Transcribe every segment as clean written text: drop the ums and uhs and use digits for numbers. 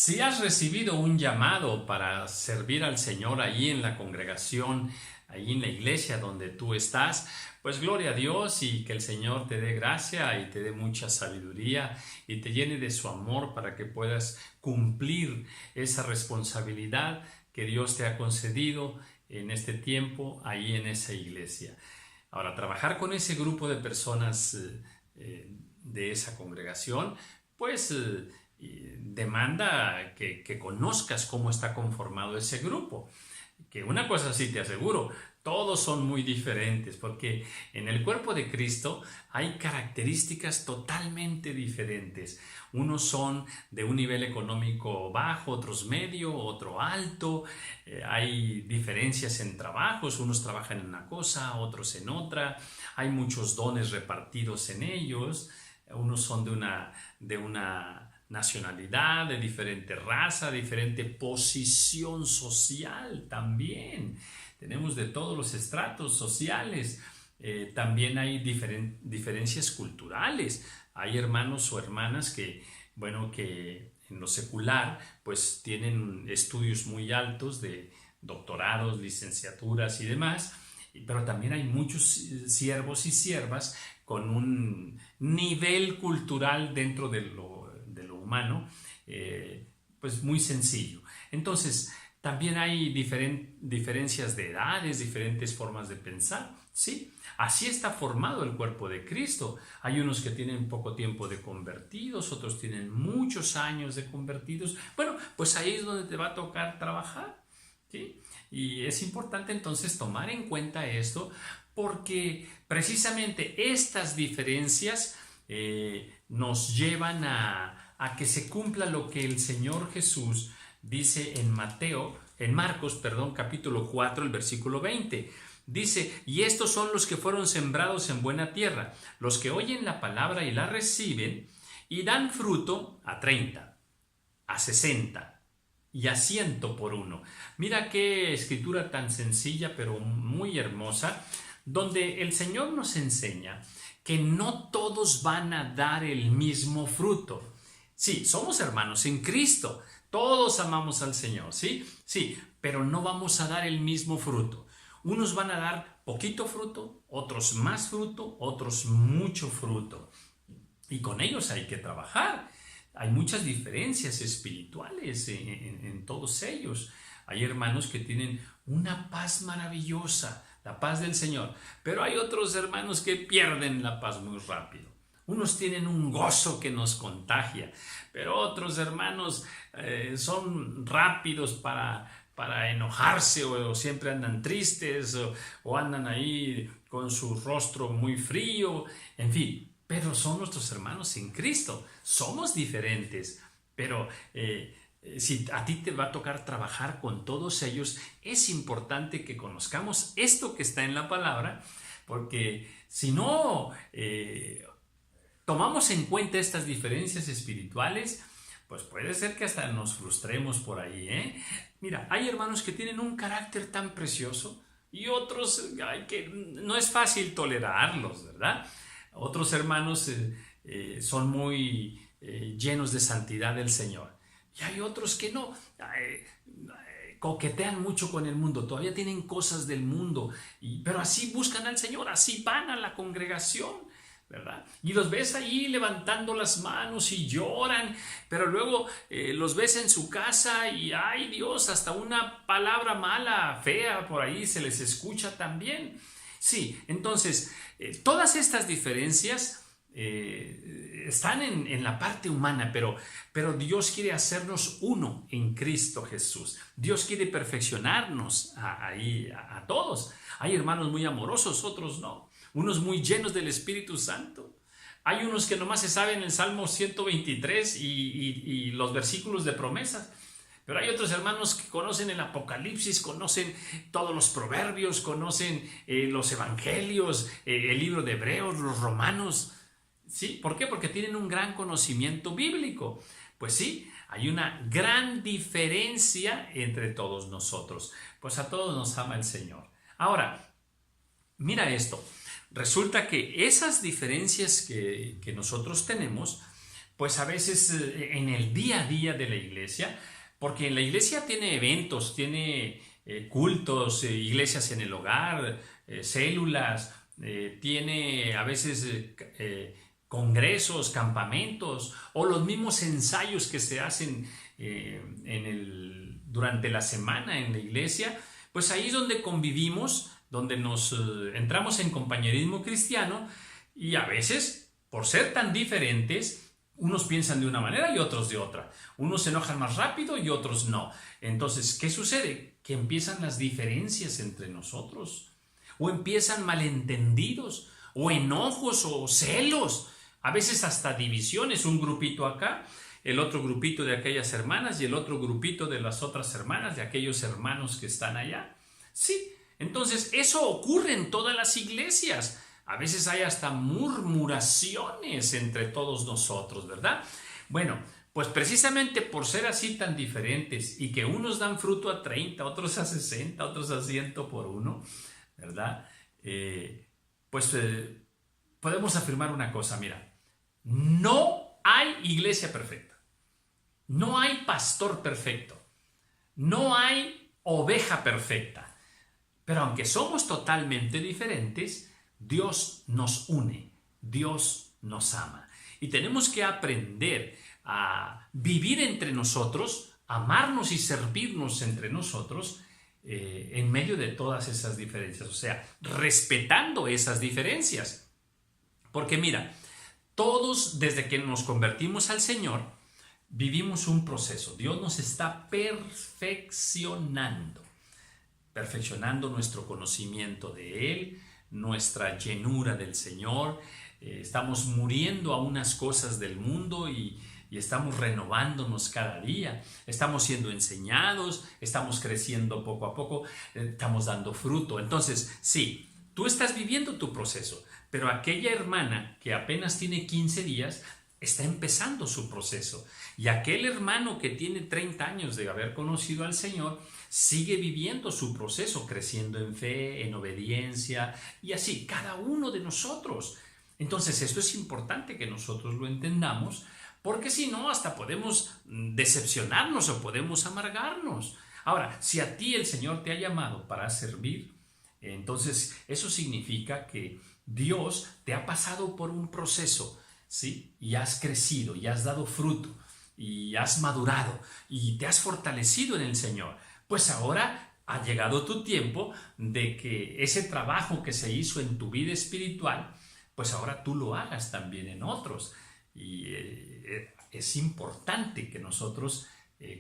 Si has recibido un llamado para servir al Señor ahí en la congregación, ahí en la iglesia donde tú estás, pues gloria a Dios y que el Señor te dé gracia y te dé mucha sabiduría y te llene de su amor para que puedas cumplir esa responsabilidad que Dios te ha concedido en este tiempo ahí en esa iglesia. Ahora, trabajar con ese grupo de personas de esa congregación, pues demanda que conozcas cómo está conformado ese grupo. Que una cosa sí te aseguro, todos son muy diferentes, porque en el cuerpo de Cristo hay características totalmente diferentes. Unos son de un nivel económico bajo, otros medio, otro alto. Hay diferencias en trabajos, unos trabajan en una cosa, otros en otra. Hay muchos dones repartidos en ellos. Unos son de una nacionalidad, de diferente raza, diferente posición social también. Tenemos de todos los estratos sociales. También hay diferencias culturales. Hay hermanos o hermanas que, bueno, que en lo secular, pues tienen estudios muy altos de doctorados, licenciaturas y demás, pero también hay muchos siervos y siervas con un nivel cultural dentro de lo humano, pues muy sencillo. Entonces, también hay diferencias de edades, diferentes formas de pensar, ¿sí? Así está formado el cuerpo de Cristo. Hay unos que tienen poco tiempo de convertidos, otros tienen muchos años de convertidos. Bueno, pues ahí es donde te va a tocar trabajar, ¿sí? Y es importante entonces tomar en cuenta esto, porque precisamente estas diferencias nos llevan a que se cumpla lo que el Señor Jesús dice en Marcos, capítulo 4, el versículo 20. Dice, y estos son los que fueron sembrados en buena tierra, los que oyen la palabra y la reciben y dan fruto a 30, a 60 y a 100 por uno. Mira qué escritura tan sencilla pero muy hermosa, donde el Señor nos enseña que no todos van a dar el mismo fruto. Sí, somos hermanos en Cristo, todos amamos al Señor, ¿sí? Sí, pero no vamos a dar el mismo fruto. Unos van a dar poquito fruto, otros más fruto, otros mucho fruto. Y con ellos hay que trabajar. Hay muchas diferencias espirituales en todos ellos. Hay hermanos que tienen una paz maravillosa, la paz del Señor, pero hay otros hermanos que pierden la paz muy rápido. Unos tienen un gozo que nos contagia, pero otros hermanos son rápidos para enojarse o siempre andan tristes o andan ahí con su rostro muy frío, en fin. Pero son nuestros hermanos en Cristo. Somos diferentes, pero si a ti te va a tocar trabajar con todos ellos, es importante que conozcamos esto que está en la palabra, porque si no tomamos en cuenta estas diferencias espirituales, pues puede ser que hasta nos frustremos por ahí, ¿eh? Mira, hay hermanos que tienen un carácter tan precioso y otros que no es fácil tolerarlos, ¿verdad? Otros hermanos son muy llenos de santidad del Señor. Y hay otros que no, coquetean mucho con el mundo, todavía tienen cosas del mundo, pero así buscan al Señor, así van a la congregación, ¿verdad? Y los ves ahí levantando las manos y lloran, pero luego los ves en su casa y ¡ay Dios! Hasta una palabra mala, fea, por ahí se les escucha también. Sí, entonces, todas estas diferencias están en la parte humana, pero Dios quiere hacernos uno en Cristo Jesús. Dios quiere perfeccionarnos a todos. Hay hermanos muy amorosos, otros no. Unos muy llenos del Espíritu Santo. Hay unos que nomás se saben el Salmo 123 y los versículos de promesas. Pero hay otros hermanos que conocen el Apocalipsis, conocen todos los proverbios, conocen los evangelios, el libro de Hebreos, los romanos. ¿Sí? ¿Por qué? Porque tienen un gran conocimiento bíblico. Pues sí, hay una gran diferencia entre todos nosotros. Pues a todos nos ama el Señor. Ahora, mira esto. Resulta que esas diferencias que nosotros tenemos, pues a veces en el día a día de la iglesia, porque en la iglesia tiene eventos, tiene cultos, iglesias en el hogar, células, tiene a veces congresos, campamentos o los mismos ensayos que se hacen durante la semana en la iglesia, pues ahí es donde convivimos, donde nos entramos en compañerismo cristiano y a veces, por ser tan diferentes, unos piensan de una manera y otros de otra. Unos se enojan más rápido y otros no. Entonces, ¿qué sucede? Que empiezan las diferencias entre nosotros, o empiezan malentendidos, o enojos, o celos, a veces hasta divisiones, un grupito acá, el otro grupito de aquellas hermanas y el otro grupito de las otras hermanas, de aquellos hermanos que están allá. Sí, entonces eso ocurre en todas las iglesias. A veces hay hasta murmuraciones entre todos nosotros, ¿verdad? Bueno, pues precisamente por ser así tan diferentes y que unos dan fruto a 30, otros a 60, otros a 100 por uno, ¿verdad? Podemos afirmar una cosa, mira, no hay iglesia perfecta, no hay pastor perfecto, no hay oveja perfecta, pero aunque somos totalmente diferentes, Dios nos une, Dios nos ama y tenemos que aprender a vivir entre nosotros, amarnos y servirnos entre nosotros en medio de todas esas diferencias, o sea, respetando esas diferencias. Porque mira, todos desde que nos convertimos al Señor, vivimos un proceso. Dios nos está perfeccionando nuestro conocimiento de Él, nuestra llenura del Señor. Estamos muriendo a unas cosas del mundo y estamos renovándonos cada día. Estamos siendo enseñados, estamos creciendo poco a poco, estamos dando fruto. Entonces, sí, tú estás viviendo tu proceso, pero aquella hermana que apenas tiene 15 días está empezando su proceso. Y aquel hermano que tiene 30 años de haber conocido al Señor sigue viviendo su proceso, creciendo en fe, en obediencia y así, cada uno de nosotros. Entonces, esto es importante que nosotros lo entendamos, porque si no, hasta podemos decepcionarnos o podemos amargarnos. Ahora, si a ti el Señor te ha llamado para servir, entonces eso significa que Dios te ha pasado por un proceso, ¿sí? Y has crecido, y has dado fruto, y has madurado, y te has fortalecido en el Señor. Pues ahora ha llegado tu tiempo de que ese trabajo que se hizo en tu vida espiritual, pues ahora tú lo hagas también en otros. Y es importante que nosotros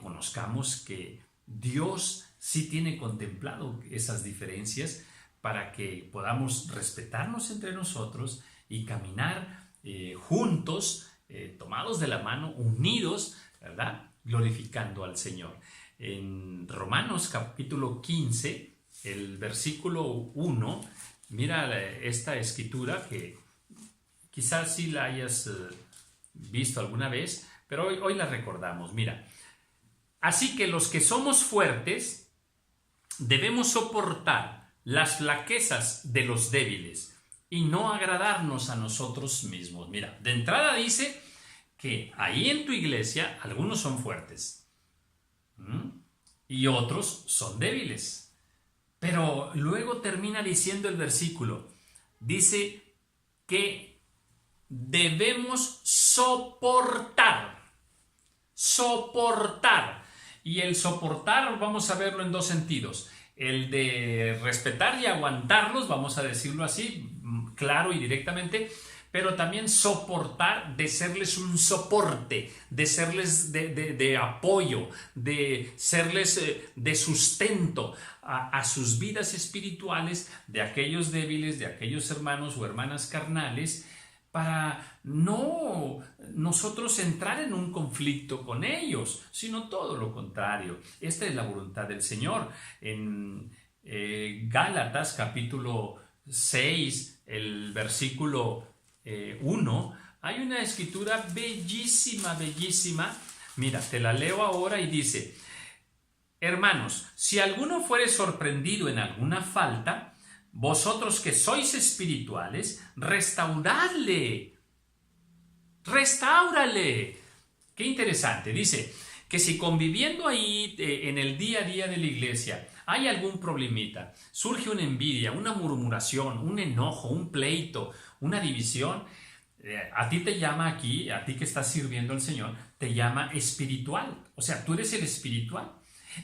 conozcamos que Dios sí tiene contemplado esas diferencias para que podamos respetarnos entre nosotros y caminar juntos, tomados de la mano, unidos, ¿verdad? Glorificando al Señor. En Romanos capítulo 15, el versículo 1, mira esta escritura que quizás sí la hayas visto alguna vez, pero hoy la recordamos. Mira, así que los que somos fuertes debemos soportar las flaquezas de los débiles y no agradarnos a nosotros mismos. Mira, de entrada dice que ahí en tu iglesia algunos son fuertes y otros son débiles. Pero luego termina diciendo el versículo, dice que debemos soportar. Y el soportar vamos a verlo en dos sentidos. El de respetar y aguantarlos, vamos a decirlo así, claro y directamente, pero también soportar de serles un soporte, de serles de apoyo, de serles de sustento a sus vidas espirituales, de aquellos débiles, de aquellos hermanos o hermanas carnales, para no nosotros entrar en un conflicto con ellos, sino todo lo contrario. Esta es la voluntad del Señor. En Gálatas capítulo 6, el versículo 1, hay una escritura bellísima, bellísima. Mira, te la leo ahora y dice: hermanos, si alguno fuere sorprendido en alguna falta, vosotros que sois espirituales, restauradle Restáurale. Qué interesante. Dice que si conviviendo ahí en el día a día de la iglesia hay algún problemita, surge una envidia, una murmuración, un enojo, un pleito, una división, a ti te llama aquí, a ti que estás sirviendo al Señor, te llama espiritual. O sea, tú eres el espiritual.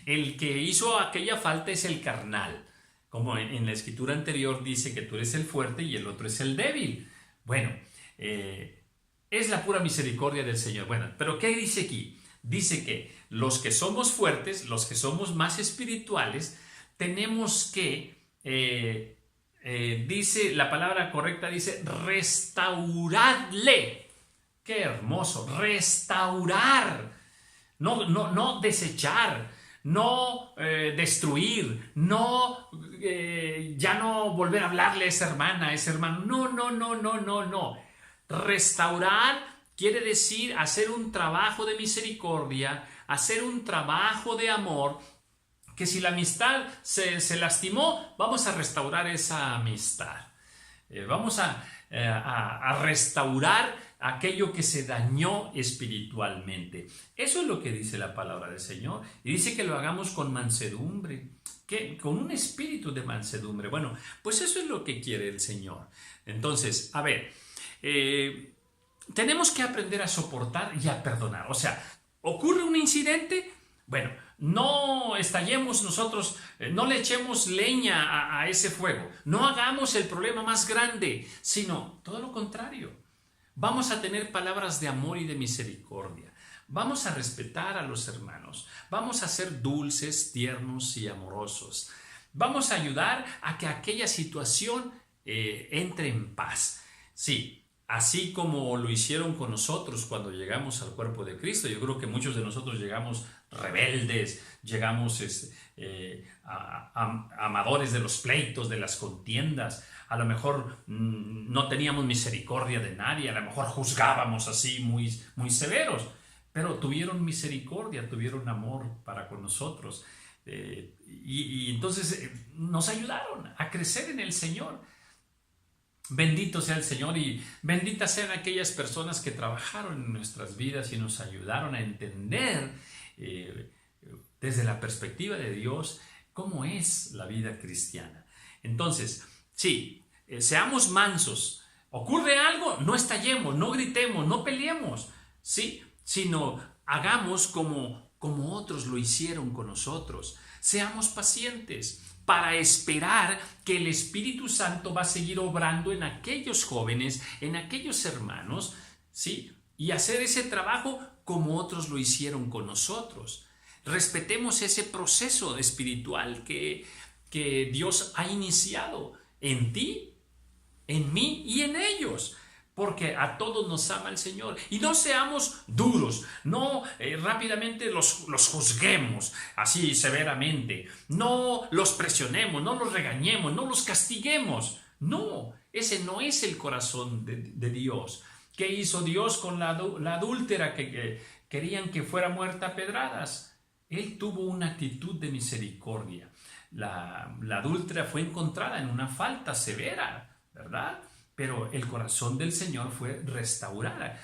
El que hizo aquella falta es el carnal. Como en la escritura anterior dice que tú eres el fuerte y el otro es el débil. Bueno, es la pura misericordia del Señor. Bueno, pero ¿qué dice aquí? Dice que los que somos fuertes, los que somos más espirituales, tenemos que, dice, la palabra correcta dice, restauradle. Qué hermoso, restaurar, no desechar, no destruir, no ya no volver a hablarle a esa hermana, a ese hermano. No. Restaurar quiere decir hacer un trabajo de misericordia, hacer un trabajo de amor, que si la amistad se lastimó, vamos a restaurar esa amistad. Vamos a restaurar aquello que se dañó espiritualmente. Eso es lo que dice la palabra del Señor. Y dice que lo hagamos con mansedumbre, con un espíritu de mansedumbre. Bueno, pues eso es lo que quiere el Señor. Entonces, a ver, tenemos que aprender a soportar y a perdonar. O sea, ocurre un incidente, bueno, no estallemos nosotros, no le echemos leña a ese fuego, no hagamos el problema más grande, sino todo lo contrario. Vamos a tener palabras de amor y de misericordia. Vamos a respetar a los hermanos. Vamos a ser dulces, tiernos y amorosos. Vamos a ayudar a que aquella situación entre en paz. Sí, así como lo hicieron con nosotros cuando llegamos al cuerpo de Cristo. Yo creo que muchos de nosotros llegamos rebeldes, llegamos amadores de los pleitos, de las contiendas. A lo mejor no teníamos misericordia de nadie, a lo mejor juzgábamos así muy, muy severos, pero tuvieron misericordia, tuvieron amor para con nosotros. Y entonces nos ayudaron a crecer en el Señor. Bendito sea el Señor y benditas sean aquellas personas que trabajaron en nuestras vidas y nos ayudaron a entender desde la perspectiva de Dios cómo es la vida cristiana. Entonces, sí, seamos mansos. Ocurre algo, no estallemos, no gritemos, no peleemos, sí, sino hagamos como otros lo hicieron con nosotros. Seamos pacientes para esperar que el Espíritu Santo va a seguir obrando en aquellos jóvenes, en aquellos hermanos, ¿sí? Y hacer ese trabajo como otros lo hicieron con nosotros. Respetemos ese proceso espiritual que Dios ha iniciado en ti, en mí y en ellos. Porque a todos nos ama el Señor. Y no seamos duros, no rápidamente los juzguemos así severamente, no los presionemos, no los regañemos, no los castiguemos. No, ese no es el corazón de Dios. ¿Qué hizo Dios con la adúltera que querían que fuera muerta a pedradas? Él tuvo una actitud de misericordia. La adúltera fue encontrada en una falta severa, ¿verdad? Pero el corazón del Señor fue restaurar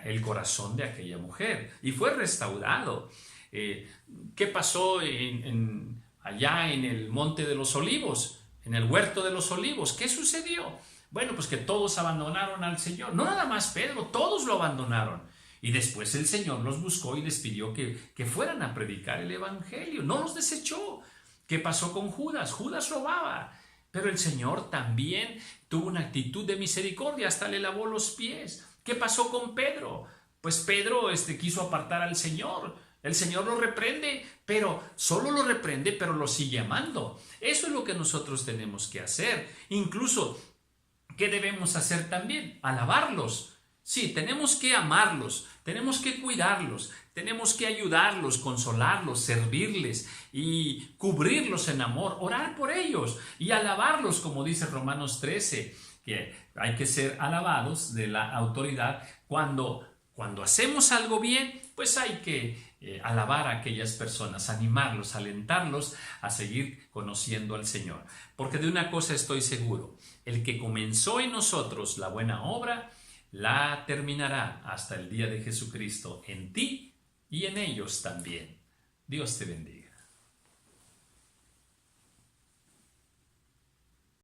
el corazón de aquella mujer. Y fue restaurado. ¿Qué pasó allá en el Monte de los Olivos? En el Huerto de los Olivos. ¿Qué sucedió? Bueno, pues que todos abandonaron al Señor. No nada más Pedro, todos lo abandonaron. Y después el Señor los buscó y les pidió que fueran a predicar el Evangelio. No los desechó. ¿Qué pasó con Judas? Judas robaba. Pero el Señor también tuvo una actitud de misericordia, hasta le lavó los pies. ¿Qué pasó con Pedro? Pues Pedro quiso apartar al Señor. El Señor lo reprende, pero solo lo reprende, pero lo sigue amando. Eso es lo que nosotros tenemos que hacer. Incluso, ¿qué debemos hacer también? Alabarlos. Sí, tenemos que amarlos, tenemos que cuidarlos, tenemos que ayudarlos, consolarlos, servirles y cubrirlos en amor, orar por ellos y alabarlos, como dice Romanos 13, que hay que ser alabados de la autoridad. Cuando hacemos algo bien, pues hay que alabar a aquellas personas, animarlos, alentarlos a seguir conociendo al Señor. Porque de una cosa estoy seguro, el que comenzó en nosotros la buena obra, la terminará hasta el día de Jesucristo en ti y en ellos también. Dios te bendiga.